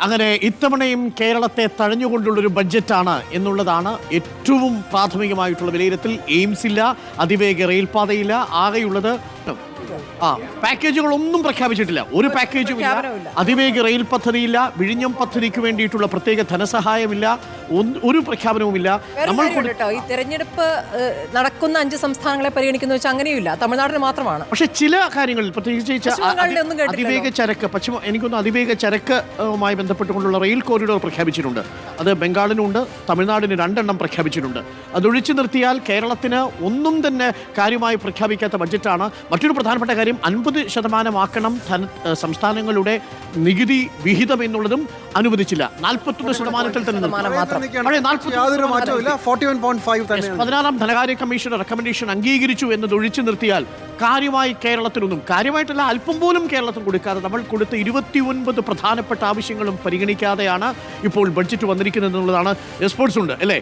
അങ്ങനെ ഇത്തവണയും കേരളത്തെ തഴഞ്ഞുകൊണ്ടുള്ളൊരു ബഡ്ജറ്റാണ് എന്നുള്ളതാണ് ഏറ്റവും പ്രാഥമികമായിട്ടുള്ള വിലയിരുത്തൽ. എയിംസ് ഇല്ല, അതിവേഗ റെയിൽപാതയില്ല, ആകെയുള്ളത് പാക്കേജുകളൊന്നും പ്രഖ്യാപിച്ചിട്ടില്ല. ഒരു പാക്കേജും ഇല്ല, അതിവേഗ റെയിൽ പദ്ധതിയില്ല, വിഴിഞ്ഞം പദ്ധതിക്ക് വേണ്ടിയിട്ടുള്ള പ്രത്യേക ധനസഹായമില്ല, ഒരു പ്രഖ്യാപനവുമില്ല. നമ്മൾ ഈ തെരഞ്ഞെടുപ്പ് നടക്കുന്ന 5 സംസ്ഥാനങ്ങളെ പരിഗണിക്കുന്ന വെച്ചാൽ അങ്ങനെയില്ല, തമിഴ്നാടിന് മാത്രമാണ്. പക്ഷെ ചില കാര്യങ്ങളിൽ പ്രത്യേകിച്ച് അതിവേഗ ചരക്ക് എനിക്കൊന്ന് അതിവേഗ ചരക്കുമായി ബന്ധപ്പെട്ടുകൊണ്ടുള്ള റെയിൽ കോറിഡോർ പ്രഖ്യാപിച്ചിട്ടുണ്ട്. അത് ബംഗാളിനുണ്ട്, തമിഴ്നാടിന് 2 എണ്ണം പ്രഖ്യാപിച്ചിട്ടുണ്ട്. അതൊഴിച്ചു നിർത്തിയാൽ കേരളത്തിന് ഒന്നും തന്നെ കാര്യമായി പ്രഖ്യാപിക്കാത്ത ബഡ്ജറ്റാണ്. മറ്റൊരു പ്രധാനപ്പെട്ട കാര്യം 50% സംസ്ഥാനങ്ങളുടെ നികുതി വിഹിതം എന്നുള്ളതും അനുവദിച്ചില്ല. 41% തന്നെ 16ാം ധനകാര്യ കമ്മീഷൻ റെക്കമെൻഡേഷൻ അംഗീകരിച്ചു എന്നത് ഒഴിച്ചു നിർത്തിയാൽ കാര്യമായി കേരളത്തിനൊന്നും, കാര്യമായിട്ടല്ല അല്പം പോലും കേരളത്തിന് കൊടുക്കാതെ നമ്മൾ കൊടുത്ത 29 പ്രധാനപ്പെട്ട ആവശ്യങ്ങളും പരിഗണിക്കാതെയാണ് ഇപ്പോൾ ബഡ്ജറ്റ് വന്നിരിക്കുന്നത് എന്നുള്ളതാണ്. എക്സ്പോർട്സ് ഉണ്ട് അല്ലേ?